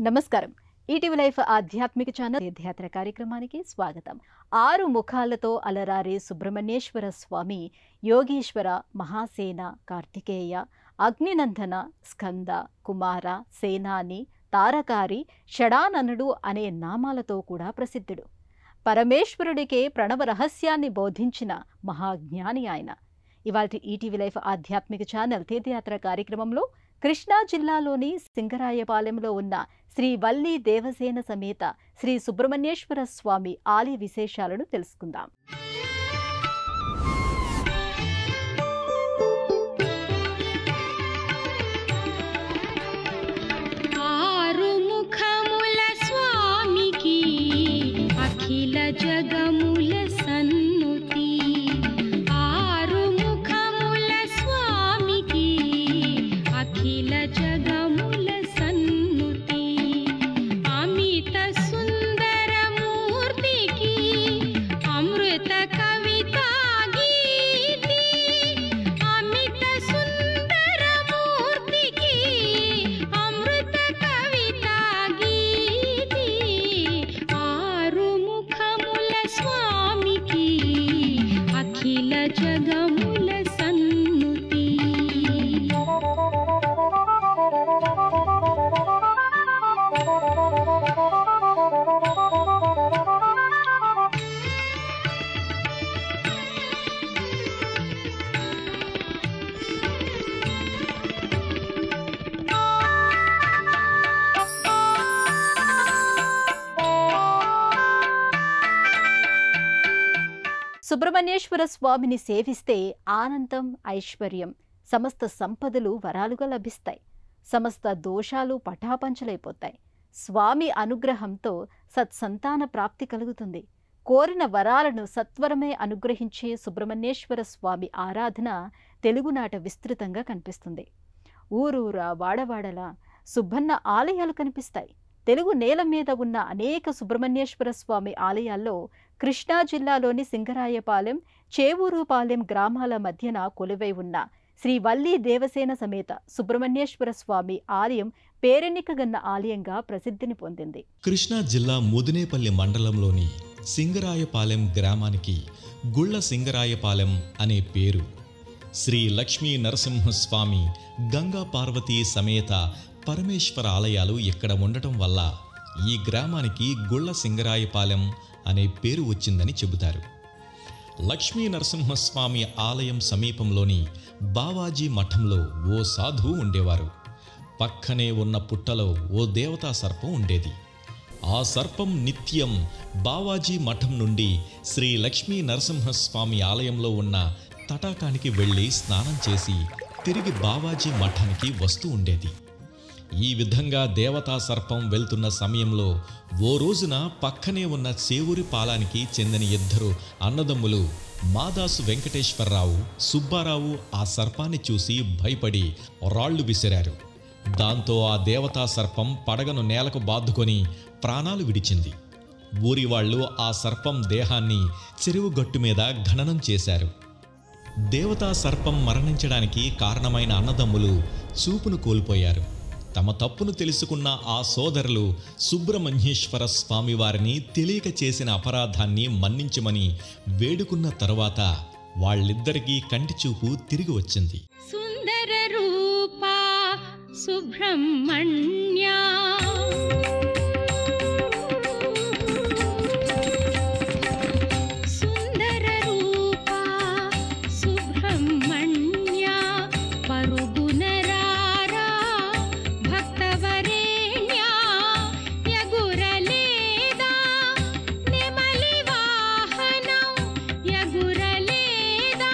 నమస్కారం. ETV life ఆధ్యాత్మిక channel తీర్థయాత్ర కార్యక్రమానికి స్వాగతం. 6 ముఖాలతో అలరారే సుబ్రహ్మణ్యేశ్వర స్వామి, యోగీశ్వర, మహాసేన, కార్తికేయ, అగ్నినందన, స్కంద, కుమార, సేనాని, తారకారి, షడాననుడు అనే నామాలతో కూడా ప్రసిద్ధుడు. పరమేశ్వరుడికే ప్రణవ రహస్యాన్ని బోధించిన మహాజ్ఞాని ఆయన. ఇవాల్టి ఈటీవీ లైఫ్ ఆధ్యాత్మిక ఛానల్ తీర్థయాత్ర కార్యక్రమంలో కృష్ణా జిల్లాలోని సింగరాయపాలెంలో ఉన్న శ్రీ వల్లీ దేవసేన సమేత శ్రీ సుబ్రహ్మణ్యేశ్వర స్వామి ఆలయ విశేషాలను తెలుసుకుందాం. ఆరుముఖముల స్వామికి అఖిల జగముల సన్నుతి. ఆరుముఖముల స్వామికి అఖిల జగముల సన్నుతి. అమిత సుందర మూర్తికి అమృత కవితా గీతి. అమిత సుందర మూర్తికి అమృత కవితా గీతి. ఆరుముఖముల స్వామికి అఖిల జగముల సన్నుతి. సుబ్రహ్మణ్యేశ్వర స్వామిని సేవిస్తే ఆనందం, ఐశ్వర్యం, సమస్త సంపదలు వరాలుగా లభిస్తాయి. సమస్త దోషాలు పటాపంచలైపోతాయి. స్వామి అనుగ్రహంతో సత్సంతాన ప్రాప్తి కలుగుతుంది. కోరిన వరాలను సత్వరమే అనుగ్రహించే సుబ్రహ్మణ్యేశ్వర స్వామి ఆరాధన తెలుగునాట విస్తృతంగా కనిపిస్తుంది. ఊరూరా, వాడవాడలా సుబ్బన్న ఆలయాలు కనిపిస్తాయి. తెలుగు నేల మీద ఉన్న అనేక సుబ్రహ్మణ్యేశ్వర స్వామి ఆలయాల్లో కృష్ణా జిల్లాలోని సింగరాయపాలెం, చేవూరుపాలెం గ్రామాల మధ్యన కొలువై ఉన్న శ్రీ వల్లీ దేవసేన సమేత సుబ్రహ్మణ్యేశ్వర స్వామి ఆలయం పేరెన్నికగన్న ఆలయంగా ప్రసిద్ధిని పొందింది. కృష్ణా జిల్లా ముదినేపల్లి మండలంలోని సింగరాయపాలెం గ్రామానికి గుళ్ళ సింగరాయపాలెం అనే పేరు. శ్రీ లక్ష్మీ నరసింహస్వామి, గంగా పార్వతీ సమేత పరమేశ్వర ఆలయాలు ఇక్కడ ఉండటం వల్ల ఈ గ్రామానికి గుళ్ళ సింగరాయపాలెం అనే పేరు వచ్చిందని చెబుతారు. లక్ష్మీ నరసింహస్వామి ఆలయం సమీపంలోని బావాజీ మఠంలో ఓ సాధువు ఉండేవారు. పక్కనే ఉన్న పుట్టలో ఓ దేవతా సర్పం ఉండేది. ఆ సర్పం నిత్యం బావాజీ మఠం నుండి శ్రీ లక్ష్మీ నరసింహస్వామి ఆలయంలో ఉన్న తటాకానికి వెళ్ళి స్నానం చేసి తిరిగి బావాజీ మఠానికి వస్తూ ఉండేది. ఈ విధంగా దేవతా సర్పం వెళ్తున్న సమయంలో ఓ రోజున పక్కనే ఉన్న చేవూరి పాలానికి చెందిన 2 అన్నదమ్ములు మాదాసు వెంకటేశ్వరరావు, సుబ్బారావు ఆ సర్పాన్ని చూసి భయపడి రాళ్లు విసిరారు. దాంతో ఆ దేవతా సర్పం పడగను నేలకు బాదుకొని ప్రాణాలు విడిచింది. ఊరి వాళ్ళు ఆ సర్పం దేహాన్ని చెరువు గట్టు మీద ఖననం చేశారు. దేవతా సర్పం మరణించడానికి కారణమైన అన్నదమ్ములు చూపును కోల్పోయారు. తమ తప్పును తెలుసుకున్న ఆ సోదరులు సుబ్రహ్మణ్యేశ్వర స్వామి వారిని తెలియక చేసిన అపరాధాన్ని మన్నించమని వేడుకున్న తరువాత వాళ్ళిద్దరికీ కంటి చూపు తిరిగి వచ్చింది. సుందర రూపా సుబ్రహ్మణ్య. సుందర రూపా సుబ్రహ్మణ్య. పరుగున రారా భక్తవరేణ్య. యగురలేదా నెమలి వాహనం. యగురలేదా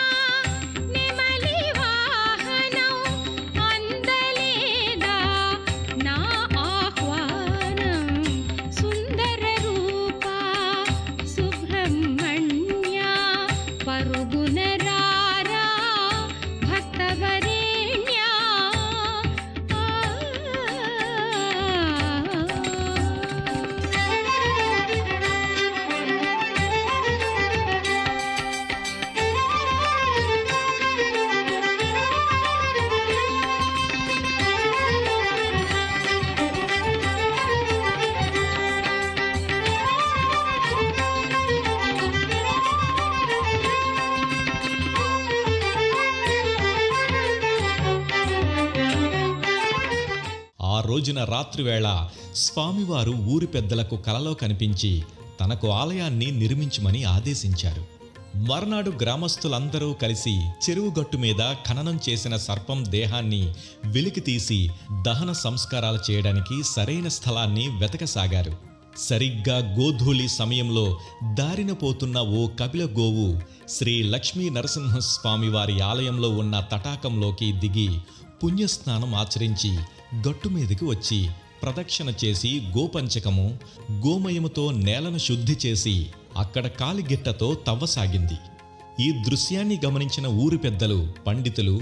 నెమలి వాహనం. అందలేదా నా ఆహ్వానం. ఆ రోజున రాత్రివేళ స్వామివారు ఊరి పెద్దలకు కలలో కనిపించి తనకు ఆలయాన్ని నిర్మించమని ఆదేశించారు. మర్నాడు గ్రామస్తులందరూ కలిసి చెరువు గట్టు మీద ఖననం చేసిన సర్పం దేహాన్ని వెలికితీసి దహన సంస్కారాలు చేయడానికి సరైన స్థలాన్ని వెతకసాగారు. సరిగ్గా గోధూళి సమయంలో దారిన పోతున్న ఓ కపిల గోవు శ్రీ లక్ష్మీ నరసింహస్వామి వారి ఆలయంలో ఉన్న తటాకంలోకి దిగి పుణ్యస్నానం ఆచరించి గట్టు మీదకి వచ్చి ప్రదక్షిణ చేసి గోపంచకము గోమయముతో నేలను శుద్ధి చేసి అక్కడ కాలిగిట్టతో తవ్వసాగింది. ఈ దృశ్యాన్ని గమనించిన ఊరి పెద్దలు పండితులు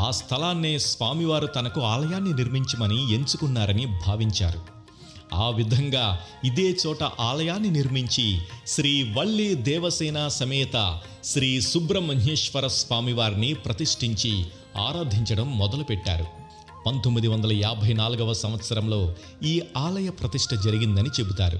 ఆ స్థలాన్నే స్వామివారు తనకు ఆలయాన్ని నిర్మించమని ఎంచుకున్నారని భావించారు. ఆ విధంగా ఇదే చోట ఆలయాన్ని నిర్మించి శ్రీ వల్లి దేవసేన సమేత శ్రీ సుబ్రహ్మణ్యేశ్వర స్వామివారిని ప్రతిష్ఠించి ఆరాధించడం మొదలుపెట్టారు. 1954వ సంవత్సరంలో ఈ ఆలయ ప్రతిష్ఠ జరిగిందని చెబుతారు.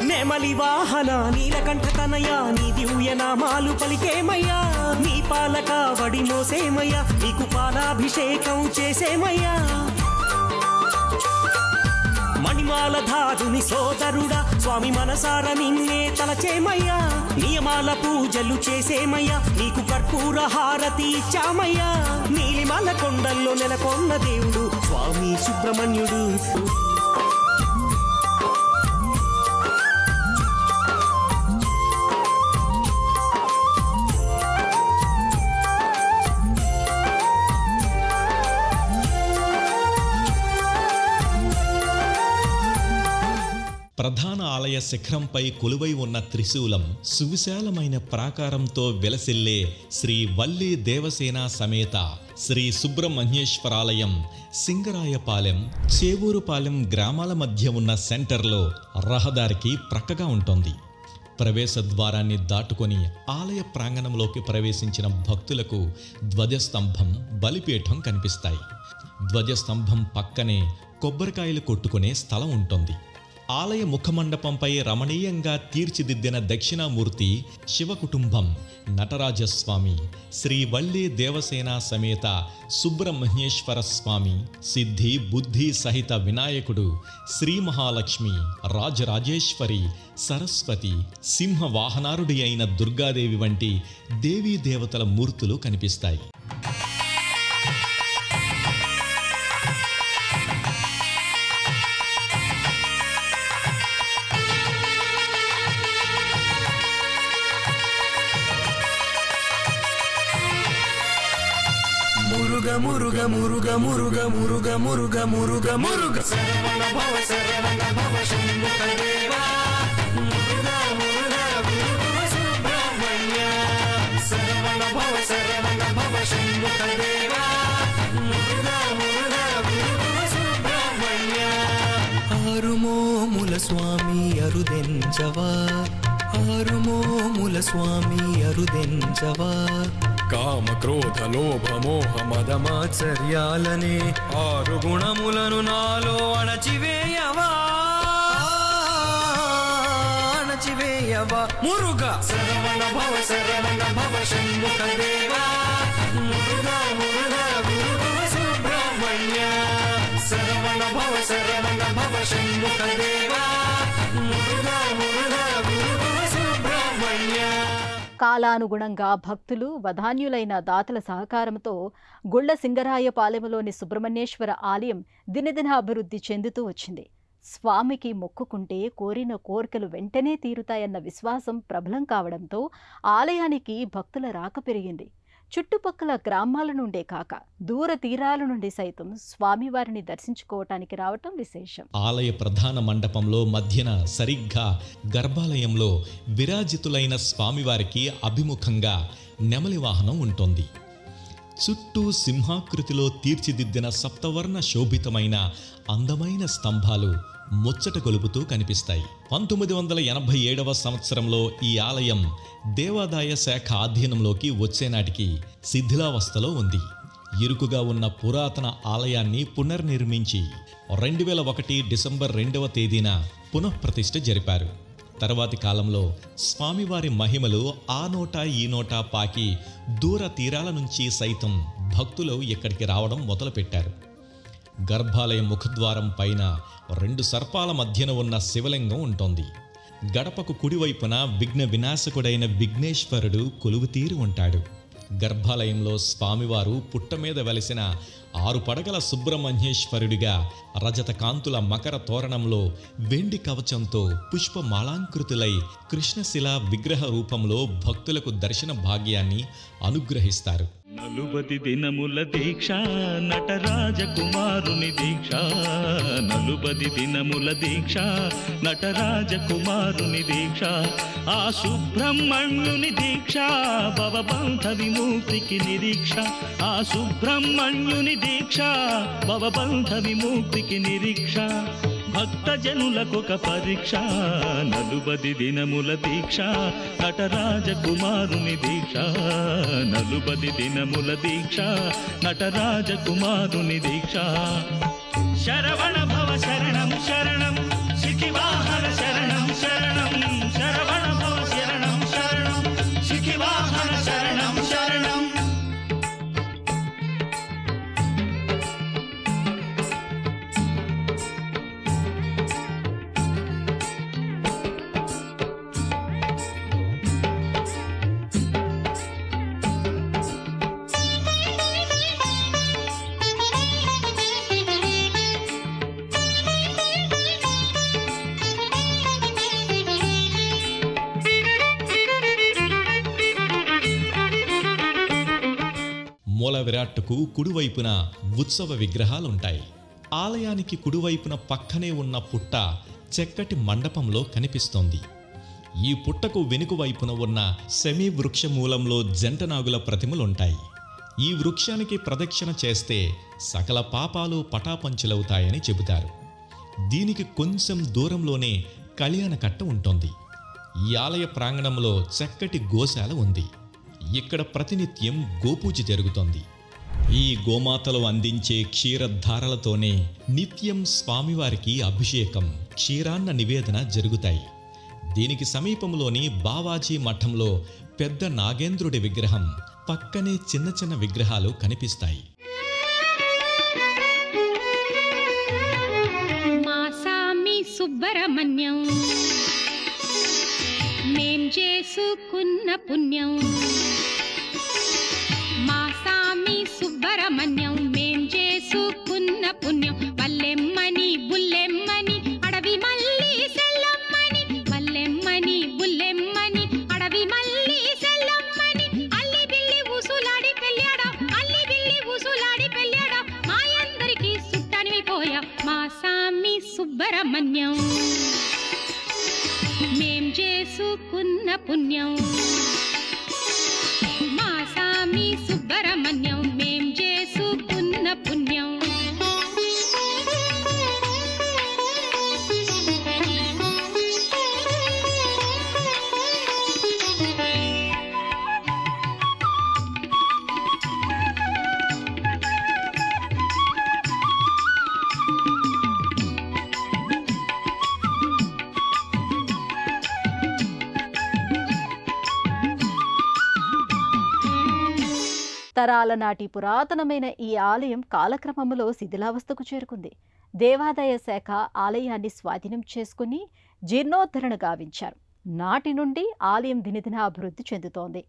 నెమలి వాహన నీలకంఠ తనయ నీ దివ్య నామాలు పలికేమయ్యా, నీ పాలక వడి మోసేమయ్యా, నీకు పాలాభిషేకం చేసేమయ్యా. మణిమాలధారుని సోదరుడా స్వామి మనసార నిన్నే తలచేమయ్యా, నియమాల పూజలు చేసేమయ్యా, నీకు కర్పూర హారతి ఇచ్చామయ్యా. నీలిమల కొండల్లో నెలకొన్న దేవుడు స్వామి సుబ్రహ్మణ్యుడు. ప్రధాన ఆలయ శిఖరంపై కొలువై ఉన్న త్రిశూలం, సువిశాలమైన ప్రాకారంతో వెలసిల్లే శ్రీ వల్లి దేవసేన సమేత శ్రీ సుబ్రహ్మణ్యేశ్వరాలయం సింగరాయపాలెం, చేవూరుపాలెం గ్రామాల మధ్య ఉన్న సెంటర్లో రహదారికి ప్రక్కగా ఉంటుంది. ప్రవేశ ద్వారాన్ని దాటుకొని ఆలయ ప్రాంగణంలోకి ప్రవేశించిన భక్తులకు ధ్వజస్తంభం, బలిపీఠం కనిపిస్తాయి. ధ్వజస్తంభం పక్కనే కొబ్బరికాయలు కొట్టుకునే స్థలం ఉంటుంది. ఆలయ ముఖమండపంపై రమణీయంగా తీర్చిదిద్దిన దక్షిణామూర్తి శివకుటుంబం, నటరాజస్వామి, శ్రీ వల్లి దేవసేన సమేత సుబ్రహ్మణ్యేశ్వర స్వామి, సిద్ధి బుద్ధి సహిత వినాయకుడు, శ్రీ మహాలక్ష్మి, రాజరాజేశ్వరి, సరస్వతి, సింహ వాహనారుడి అయిన దుర్గాదేవి వంటి దేవీ దేవతల మూర్తులు కనిపిస్తాయి. మురుగ మురుగ మురుగ మురుగ మురుగ మురుగ మురుగ మురుగ శరవణ భవ శంభుక దేవా, మురుగ మురుగ గురు సుబ్రహ్మణ్య. శరవణ భవ శంభుక దేవా, మురుగ మురుగ గురు సుబ్రహ్మణ్య. ఆరుమోముల స్వామి అరుదెంచవా, ఆరుమోముల స్వామి అరుదెంచవా. కామ క్రోధ లోభ మోహ మదమాచర్యాలనే 6 గుణములను నాలో అణచివేయవా, అణచివేయవా. మురుగ శరవణ భవ శంభుక దేవా, మురుగ మురుగ గురు సుబ్రహ్మణ్య. శరవణ భవ శంభుక దేవా, మురుగ మురుగ గురు సుబ్రహ్మణ్య. కాలానుగుణంగా భక్తులు వదాన్యులైన దాతల సహకారంతో గుళ్ల సింగరాయపాలెంలోని సుబ్రహ్మణ్యేశ్వర ఆలయం దినదిన అభివృద్ధి చెందుతూ వచ్చింది. స్వామికి మొక్కుకుంటే కోరిన కోరికలు వెంటనే తీరుతాయన్న విశ్వాసం ప్రబలం కావడంతో ఆలయానికి భక్తుల రాక పెరిగింది. చుట్టుపక్కల గ్రామాల నుండే కాక దూర తీరాల నుండి సైతం స్వామివారిని దర్శించుకోవటానికి రావటం విశేషం. ఆలయ ప్రధాన మండపంలో మధ్యన సరిగ్గా గర్భాలయంలో విరాజితులైన స్వామివారికి అభిముఖంగా నెమలి వాహనం ఉంటుంది. చుట్టూ సింహాకృతిలో తీర్చిదిద్దిన సప్తవర్ణ శోభితమైన అందమైన స్తంభాలు ముచ్చట గొలుపుతూ కనిపిస్తాయి. 1987వ సంవత్సరంలో ఈ ఆలయం దేవాదాయ శాఖ ఆధీనంలోకి వచ్చేనాటికి శిథిలావస్థలో ఉంది. ఇరుకుగా ఉన్న పురాతన ఆలయాన్ని పునర్నిర్మించి 2001 డిసెంబర్ 2వ తేదీన పునఃప్రతిష్ఠ జరిపారు. తర్వాతి కాలంలో స్వామివారి మహిమలు ఆ నోటా ఈ నోటా పాకి దూర తీరాల నుంచి సైతం భక్తులు ఇక్కడికి రావడం మొదలుపెట్టారు. గర్భాలయ ముఖద్వారం పైన 2 సర్పాల మధ్యన ఉన్న శివలింగం ఉంటుంది. గడపకు కుడివైపున విఘ్న వినాశకుడైన విఘ్నేశ్వరుడు కొలువుతీరి ఉంటాడు. గర్భాలయంలో స్వామివారు పుట్ట మీద వెలిసిన 6 పడగల సుబ్రహ్మణ్యేశ్వరుడిగా రజత కాంతుల మకర తోరణంలో వెండి కవచంతో పుష్పమాలాంకృతులై కృష్ణశిలా విగ్రహ రూపంలో భక్తులకు దర్శన భాగ్యాన్ని అనుగ్రహిస్తారు. నలుబది దినముల దీక్ష నటరాజ కుమారుని దీక్ష, నలుబది దినముల దీక్ష నటరాజ కుమారుని దీక్ష, ఆ సుబ్రహ్మణ్యుని దీక్ష భవబంధ విముక్తికి నిరీక్ష, ఆ సుబ్రహ్మణ్యుని దీక్ష భవబంధ విముక్తికి నిరీక్ష, భక్తజనులకొక పరీక్ష, నలుబది దినముల దీక్ష నటరాజ కుమారుని దీక్ష, నలుబది దినముల దీక్ష నటరాజ కుమారుని దీక్ష. శరవణ భవ శరణం శరణం శిఖివాహన శరణం శరణం, శరవణ భవ శరణం శరణం శిఖివాహన శరణం శరణం. మూల విరాట్టుకు కుడివైపున ఉత్సవ విగ్రహాలుంటాయి. ఆలయానికి కుడివైపున పక్కనే ఉన్న పుట్ట చెక్కటి మండపంలో కనిపిస్తోంది. ఈ పుట్టకు వెనుక వైపున ఉన్న శమీ వృక్షమూలంలో జంటనాగుల ప్రతిమలుంటాయి. ఈ వృక్షానికి ప్రదక్షిణ చేస్తే సకల పాపాలు పటాపంచలవుతాయని చెబుతారు. దీనికి కొంచెం దూరంలోనే కళ్యాణకట్ట ఉంటుంది. ఈ ఆలయ ప్రాంగణంలో చక్కటి గోశాల ఉంది. ఇక్కడ ప్రతినిత్యం గోపూజ జరుగుతోంది. ఈ గోమాతలు అందించే క్షీరధారలతోనే నిత్యం స్వామివారికి అభిషేకం, క్షీరాన్న నివేదన జరుగుతాయి. దీనికి సమీపంలోని బావాజీ మఠంలో పెద్ద నాగేంద్రుడి విగ్రహం పక్కనే చిన్న చిన్న విగ్రహాలు కనిపిస్తాయి. మా సామి సుబ్రహ్మణ్యం మేం చేసుకున్న పుణ్యం, మా సామి సుబ్రహ్మణ్యం మేం చేసుకున్న పుణ్యం, వల్లెమ్మని బుల్లెమ్మని అడవి మల్లి సెల్లమ్మని, వల్లెమ్మని బుల్లెమ్మని అడవి మల్లి సెల్లమ్మని, అల్లి బిల్లి ఊసులాడి పెళ్ళాడా, అల్లి బిల్లి ఊసులాడి పెళ్ళాడా, మా అందరికీ సుట్టనిపోయా మా సామి సుబ్రహ్మణ్యం మేం చేసుకున్న పుణ్యం, మా సామి సుబ్రహ్మణ్యం మేం చేసుకున్న పుణ్యం. తరాల నాటి పురాతనమైన ఈ ఆలయం కాలక్రమంలో శిథిలావస్థకు చేరుకుంది. దేవాదాయ శాఖ ఆలయాన్ని స్వాధీనం చేసుకుని జీర్ణోద్ధరణ గావించారు. నాటి నుండి ఆలయం దినదిన అభివృద్ధి చెందుతోంది.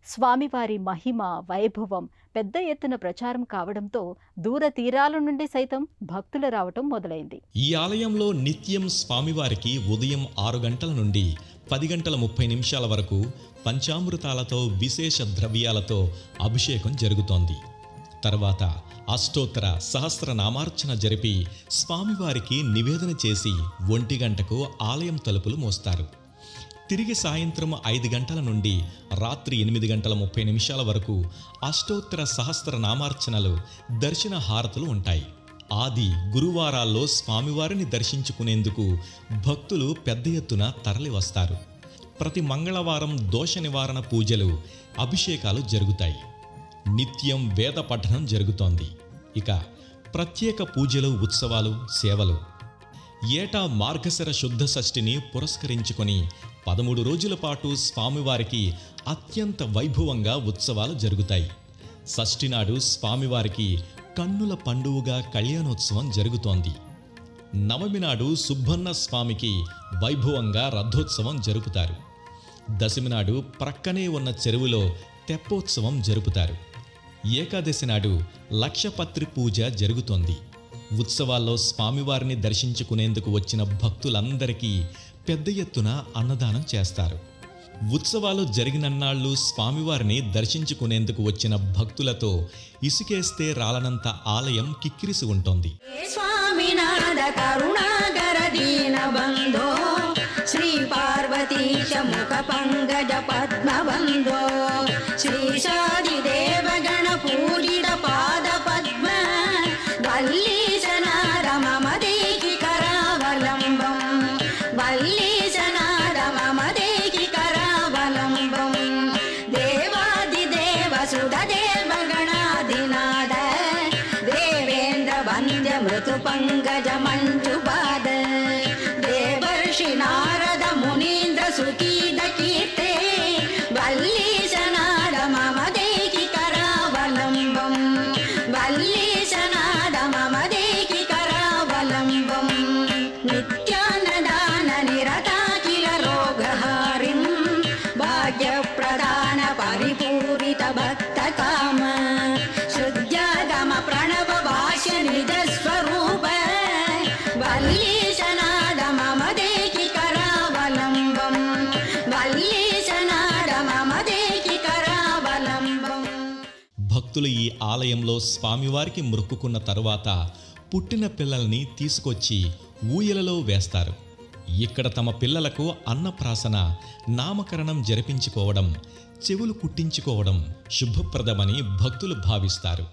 స్వామివారి మహిమ, వైభవం పెద్ద ఎత్తున ప్రచారం కావడంతో దూర తీరాల నుండి సైతం భక్తులు రావటం మొదలైంది. ఈ ఆలయంలో నిత్యం స్వామివారికి ఉదయం 6 గంటల నుండి 10 గంటల 30 నిమిషాల వరకు పంచామృతాలతో విశేష ద్రవ్యాలతో అభిషేకం జరుగుతోంది. తర్వాత అష్టోత్తర సహస్రనామార్చన జరిపి స్వామివారికి నివేదన చేసి 1 గంటకు ఆలయం తలుపులు మోస్తారు. తిరిగి సాయంత్రం 5 గంటల నుండి రాత్రి 8 గంటల 30 నిమిషాల వరకు అష్టోత్తర సహస్రనామార్చనలు, దర్శన హారతులు ఉంటాయి. ఆది గురువారాల్లో స్వామివారిని దర్శించుకునేందుకు భక్తులు పెద్ద ఎత్తున తరలి వస్తారు. ప్రతి మంగళవారం దోష నివారణ పూజలు, అభిషేకాలు జరుగుతాయి. నిత్యం వేద పఠనం జరుగుతోంది. ఇక ప్రత్యేక పూజలు, ఉత్సవాలు, సేవలు. ఏటా మార్గశిర శుద్ధ షష్ఠిని పురస్కరించుకొని 13 రోజుల పాటు స్వామివారికి అత్యంత వైభవంగా ఉత్సవాలు జరుగుతాయి. షష్ఠి నాడు స్వామివారికి కన్నుల పండువగా కళ్యాణోత్సవం జరుగుతోంది. నవమి నాడు సుబ్బన్న స్వామికి వైభవంగా రథోత్సవం జరుపుతారు. దశమి నాడు ప్రక్కనే ఉన్న చెరువులో తెప్పోత్సవం జరుపుతారు. ఏకాదశి నాడు లక్షపత్రి పూజ జరుగుతోంది. ఉత్సవాల్లో స్వామివారిని దర్శించుకునేందుకు వచ్చిన భక్తులందరికీ పెద్ద ఎత్తున అన్నదానం చేస్తారు. ఉత్సవాలు జరిగినన్నాళ్ళు స్వామివారిని దర్శించుకునేందుకు వచ్చిన భక్తులతో ఇసుకేస్తే రాలనంత ఆలయం కిక్కిరిసి ఉంటుంది. స్వామినాథ కరుణాకర దీన బంధో శ్రీ పార్వతీశ ముఖ పంకజ పద్మబంధో శ్రీశాది దేవగణ పూజిత పాద పద్మ వల్లీశనాద మమ దేహి కరావలంబం వల్లీశనాద మమ దేహి కరావలంబం దేవాదిదేవ సుధదేవగణాధినాథ దేవేంద్ర వంద్య మృతు పంకజ మంజుపాద దేవర్షి నారద మునీంద్ర సుకీద కీర్తే వల్లీశనాద మమ దేహి కరావలంబం వల్లీశనాద మమ దేహి కరావలంబం నిత్యాన్నదాన నిరతాఖిల రోగహారిం భాగ్యప్రదాన పరిపూరిత భక్త కామ శుద్ధ్యాగమ ప్రణవ భాష్య నిజ స్వరూప వల్లీశనాద మమ దేహి కరావలంబం వల్లీశనాద మమ దేహి కరావలంబం. భక్తులు ఈ ఆలయంలో స్వామివారికి మొక్కుకున్న తరువాత పుట్టిన పిల్లల్ని తీసుకొచ్చి ఊయలలో వేస్తారు. ఇక్కడ తమ పిల్లలకు అన్నప్రాసన, నామకరణం జరిపించుకోవడం, చెవులు కుట్టించుకోవడం శుభప్రదమని భక్తులు భావిస్తారు.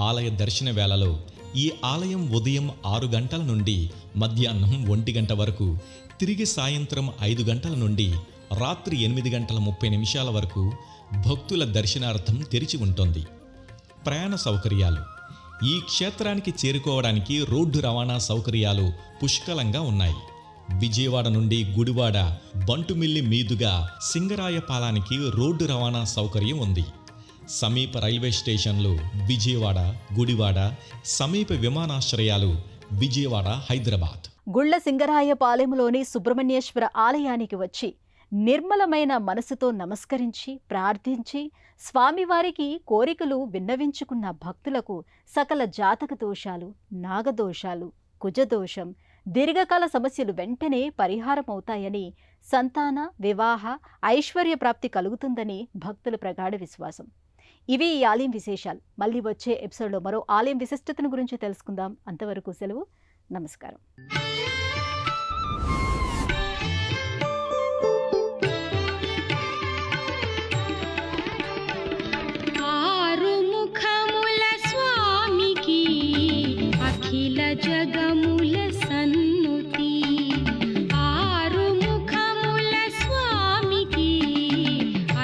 ఆలయ దర్శన వేళలో ఈ ఆలయం ఉదయం 6 గంటల నుండి మధ్యాహ్నం 1 గంట వరకు, తిరిగి సాయంత్రం 5 గంటల నుండి రాత్రి 8:30 వరకు భక్తుల దర్శనార్థం తెరిచి ఉంటుంది. ప్రయాణ సౌకర్యాలు. ఈ క్షేత్రానికి చేరుకోవడానికి రోడ్డు రవాణా సౌకర్యాలు పుష్కలంగా ఉన్నాయి. విజయవాడ నుండి గుడివాడ, బంటుమిల్లి మీదుగా సింగరాయపాలానికి రోడ్డు రవాణా సౌకర్యం ఉంది. సమీప రైల్వే స్టేషన్లు విజయవాడ, గుడివాడ, సమీప విమానాశ్రయాలు విజయవాడ, హైదరాబాద్. గుళ్ళ సింగరాయపాలెంలోని సుబ్రహ్మణ్యేశ్వర ఆలయానికి వచ్చి నిర్మలమైన మనసుతో నమస్కరించి ప్రార్థించి స్వామివారికి కోరికలు విన్నవించుకున్న భక్తులకు సకల జాతక దోషాలు, నాగదోషాలు, కుజదోషం, దీర్ఘకాల సమస్యలు వెంటనే పరిహారమవుతాయని, సంతాన, వివాహ, ఐశ్వర్య ప్రాప్తి కలుగుతుందని భక్తుల ప్రగాఢ విశ్వాసం. ఇవి ఈ ఆలయం విశేషాలు. మళ్ళీ వచ్చే ఎపిసోడ్లో మరో ఆలయం విశిష్టతను గురించి తెలుసుకుందాం. అంతవరకు సెలవు. నమస్కారం. ఆరుముఖముల స్వామికి అఖిల జగముల సన్నుతి. ఆరుముఖముల స్వామికి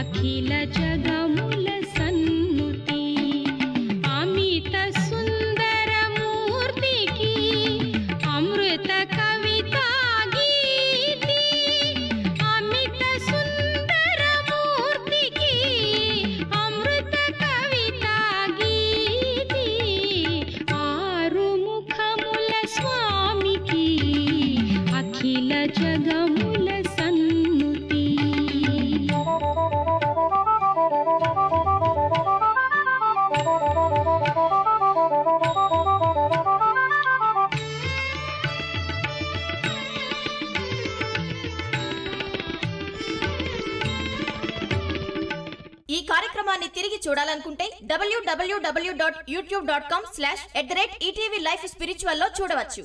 అఖిల జగముల సన్నుతి. అమిత సుందర మూర్తికి అమృత కవితా గీతి. అమిత సుందర మూర్తికి అమృత కవితా గీతి. ఆరుముఖముల స్వామికి అఖిల జగముల సన్నుతి. కార్యక్రమాన్ని తిరిగి చూడాలనుకుంటే www.youtube.com/@ETV Life Spiritual లో చూడవచ్చు.